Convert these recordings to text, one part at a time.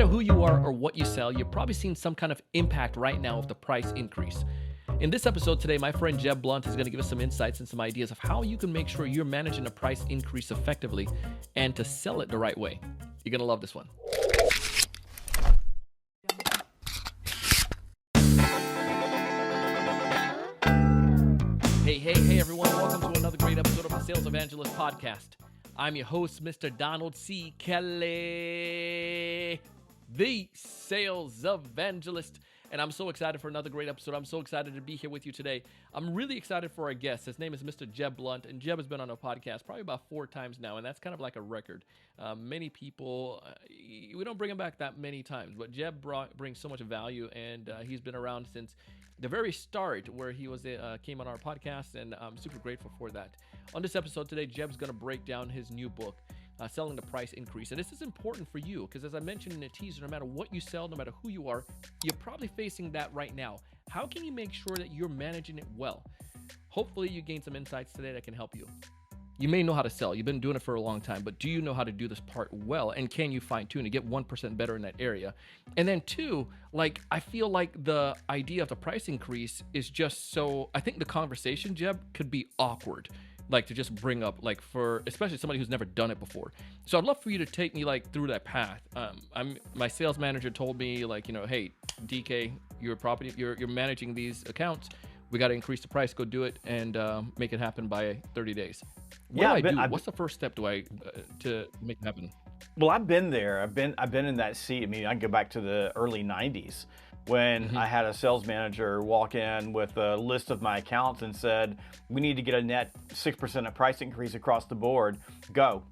matter who you are or what you sell, you're probably seeing some kind of impact right now of the price increase. In this episode today, my friend Jeb Blount is going to give us some insights and some ideas of how you can make sure you're managing a price increase effectively and to sell it the right way. You're going to love this one. Hey, everyone. Welcome to another great episode of the Sales Evangelist podcast. I'm your host, Mr. Donald C. Kelly, the Sales Evangelist. And I'm so excited for another great episode. I'm so excited to be here with you today. I'm really excited for our guest. His name is Mr. Jeb Blount, and Jeb has been on our podcast probably about 4 times now, and that's kind of like a record. Many people, we don't bring him back that many times, but Jeb brings so much value, and he's been around since the very start where he was came on our podcast, and I'm super grateful for that. On this episode today, Jeb's going to break down his new book, Selling the Price Increase. And this is important for you because, as I mentioned in the teaser, no matter what you sell, no matter who you are, you're probably facing that right now. How can you make sure that you're managing it well? Hopefully you gain some insights today that can help you. You may know how to sell. You've been doing it for a long time, but do you know how to do this part well? And can you fine tune to get 1% better in that area? And then 2, I feel like the idea of the price increase is just so, I think the conversation, Jeb, could be awkward. To just bring up, for especially somebody who's never done it before. So I'd love for you to take me through that path. My sales manager told me hey, DK, you're managing these accounts. We got to increase the price. Go do it and make it happen by 30 days. What do I do? What's the first step to make it happen? Well, I've been there. I've been in that seat. I mean, I can go back to the early 90s when I had a sales manager walk in with a list of my accounts and said, we need to get a net 6% of price increase across the board. Go.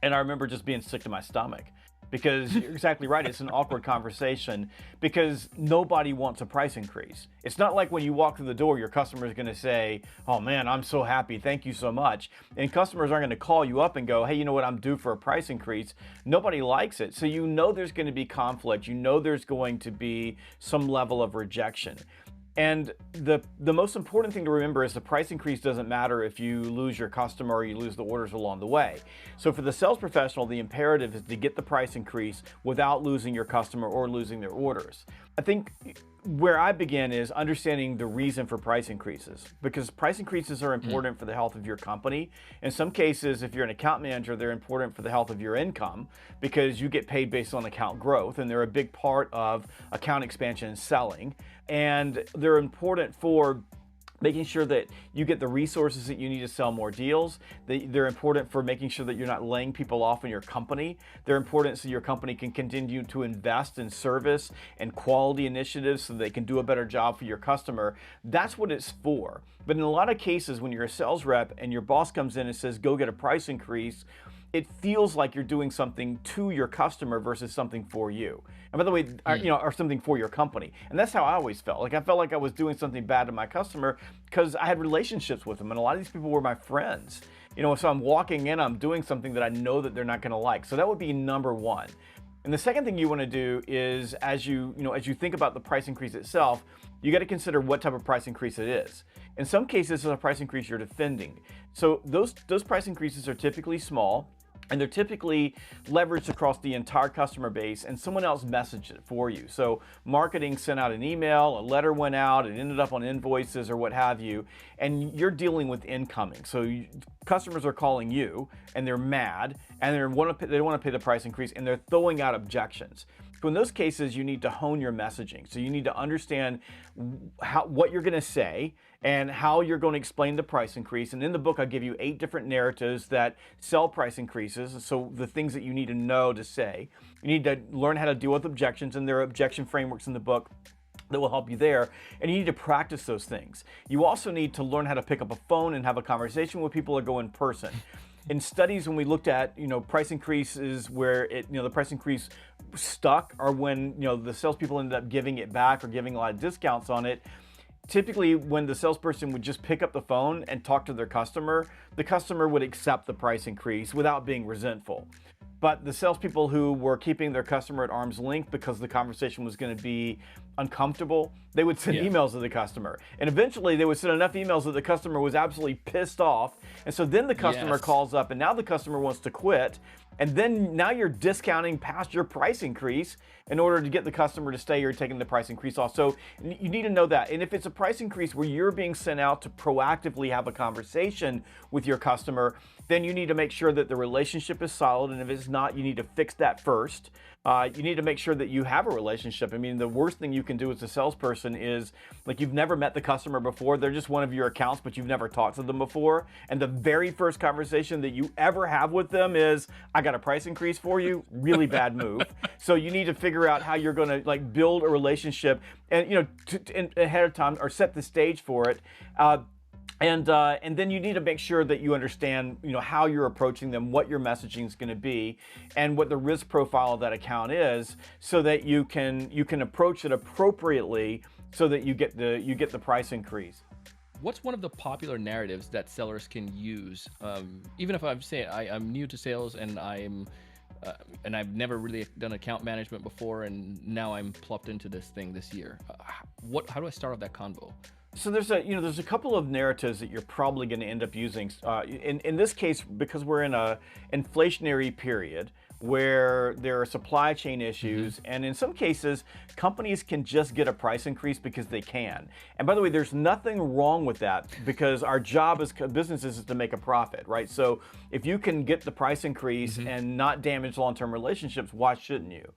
And I remember just being sick to my stomach. Because you're exactly right, it's an awkward conversation because nobody wants a price increase. It's not like when you walk through the door, your customer is going to say, oh man, I'm so happy, thank you so much. And customers aren't going to call you up and go, hey, you know what, I'm due for a price increase. Nobody likes it. So you know there's going to be conflict. You know there's going to be some level of rejection. And the most important thing to remember is the price increase doesn't matter if you lose your customer or you lose the orders along the way. So for the sales professional, the imperative is to get the price increase without losing your customer or losing their orders. I think where I begin is understanding the reason for price increases, because price increases are important for the health of your company. In some cases, if you're an account manager, they're important for the health of your income because you get paid based on account growth, and they're a big part of account expansion and selling. And they're important for making sure that you get the resources that you need to sell more deals. They're important for making sure that you're not laying people off in your company. They're important so your company can continue to invest in service and quality initiatives so they can do a better job for your customer. That's what it's for. But in a lot of cases, when you're a sales rep and your boss comes in and says, go get a price increase, it feels like you're doing something to your customer versus something for you. And by the way, or something for your company. And that's how I always felt. I felt like I was doing something bad to my customer because I had relationships with them. And a lot of these people were my friends. So I'm walking in, I'm doing something that I know that they're not going to like. So that would be number one. And the second thing you want to do is as you think about the price increase itself, you got to consider what type of price increase it is. In some cases, it's a price increase you're defending. So those price increases are typically small, and they're typically leveraged across the entire customer base, and someone else messaged it for you. So marketing sent out an email, a letter went out, it ended up on invoices or what have you, and you're dealing with incoming. So customers are calling you, and they're mad, and they don't want to pay the price increase, and they're throwing out objections. So in those cases, you need to hone your messaging. So you need to understand what you're going to say and how you're going to explain the price increase. And in the book, I give you 8 different narratives that sell price increases. So the things that you need to know to say. You need to learn how to deal with objections, and there are objection frameworks in the book that will help you there. And you need to practice those things. You also need to learn how to pick up a phone and have a conversation with people or go in person. In studies, when we looked at price increases where the price increase stuck, or when the salespeople ended up giving it back or giving a lot of discounts on it, typically when the salesperson would just pick up the phone and talk to their customer, the customer would accept the price increase without being resentful. But the salespeople who were keeping their customer at arm's length because the conversation was going to be uncomfortable, they would send emails to the customer. And eventually they would send enough emails that the customer was absolutely pissed off. And so then the customer calls up, and now the customer wants to quit. And then now you're discounting past your price increase in order to get the customer to stay. You're taking the price increase off. So you need to know that. And if it's a price increase where you're being sent out to proactively have a conversation with your customer, then you need to make sure that the relationship is solid. And if it's not, you need to fix that first. You need to make sure that you have a relationship. I mean, the worst thing you can do as a salesperson is, like, you've never met the customer before. They're just one of your accounts, but you've never talked to them before. And the very first conversation that you ever have with them is, I got a price increase for you. Really bad move. So you need to figure out how you're going to, like, build a relationship and, ahead of time, or set the stage for it. And then you need to make sure that you understand, how you're approaching them, what your messaging is going to be, and what the risk profile of that account is, so that you can approach it appropriately, so that you get the price increase. What's one of the popular narratives that sellers can use? Even if I'm saying I'm new to sales and I've never really done account management before, and now I'm plugged into this thing this year. How do I start off that convo? So there's a couple of narratives that you're probably going to end up using. In this case, because we're in a inflationary period where there are supply chain issues, and in some cases, companies can just get a price increase because they can. And by the way, there's nothing wrong with that, because our job as businesses is to make a profit, right? So if you can get the price increase and not damage long-term relationships, why shouldn't you?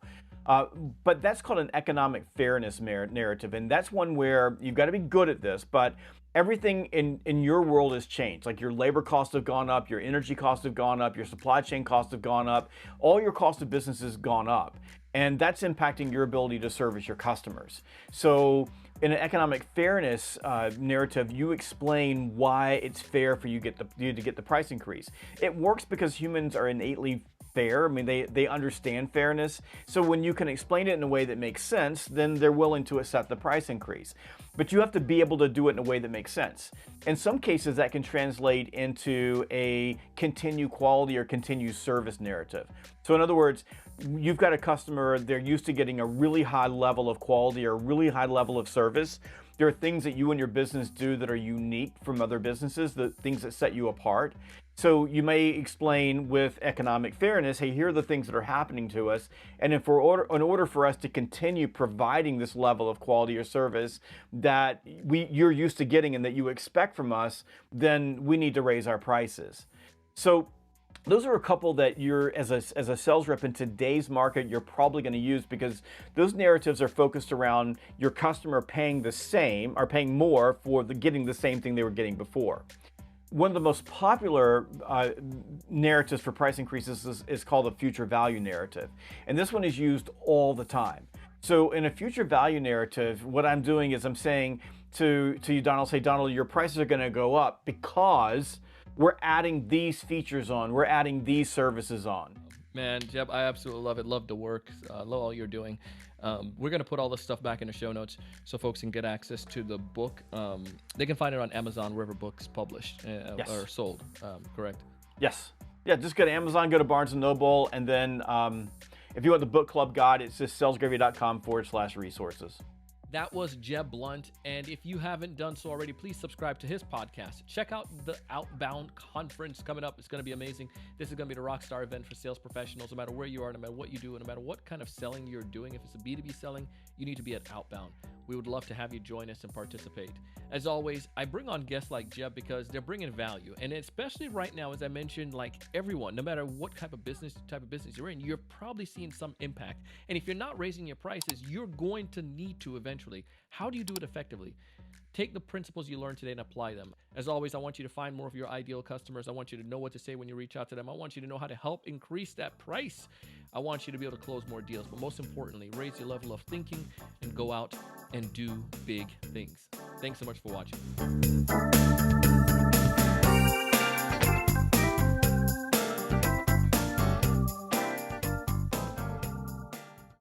But that's called an economic fairness narrative, and that's one where you've got to be good at this, but everything in your world has changed. Like, your labor costs have gone up, your energy costs have gone up, your supply chain costs have gone up, all your cost of business has gone up, and that's impacting your ability to service your customers. So in an economic fairness narrative, you explain why it's fair for you to get the price increase. It works because humans are innately fair. I mean, they understand fairness. So when you can explain it in a way that makes sense, then they're willing to accept the price increase. But you have to be able to do it in a way that makes sense. In some cases, that can translate into a continue quality or continue service narrative. So in other words, you've got a customer, they're used to getting a really high level of quality or a really high level of service. There are things that you and your business do that are unique from other businesses, the things that set you apart. So you may explain with economic fairness, hey, here are the things that are happening to us. And in order for us to continue providing this level of quality or service that you're used to getting and that you expect from us, then we need to raise our prices. So those are a couple that you're, as a sales rep in today's market, you're probably going to use, because those narratives are focused around your customer paying the same or paying more for getting the same thing they were getting before. One of the most popular narratives for price increases is called the future value narrative. And this one is used all the time. So in a future value narrative, what I'm doing is I'm saying to you, Donald, say, Donald, your prices are going to go up because we're adding these features on, we're adding these services on. Man, Jeb, I absolutely love it. Love the work. Love all you're doing. We're going to put all this stuff back in the show notes so folks can get access to the book. They can find it on Amazon, wherever books published or sold, correct? Yes. Yeah, just go to Amazon, go to Barnes & Noble, and then if you want the book club guide, it's just salesgravy.com/resources. That was Jeb Blount, and if you haven't done so already, please subscribe to his podcast. Check out the Outbound Conference coming up. It's going to be amazing. This is going to be the rockstar event for sales professionals. No matter where you are, no matter what you do, no matter what kind of selling you're doing, if it's a B2B selling, you need to be at Outbound. We would love to have you join us and participate. As always, I bring on guests like Jeb because they're bringing value, and especially right now, as I mentioned, like everyone, no matter what type of business you're in, you're probably seeing some impact. And if you're not raising your prices, you're going to need to eventually. How do you do it effectively? Take the principles you learned today and apply them. As always, I want you to find more of your ideal customers. I want you to know what to say when you reach out to them. I want you to know how to help increase that price. I want you to be able to close more deals. But most importantly, raise your level of thinking and go out and do big things. Thanks so much for watching.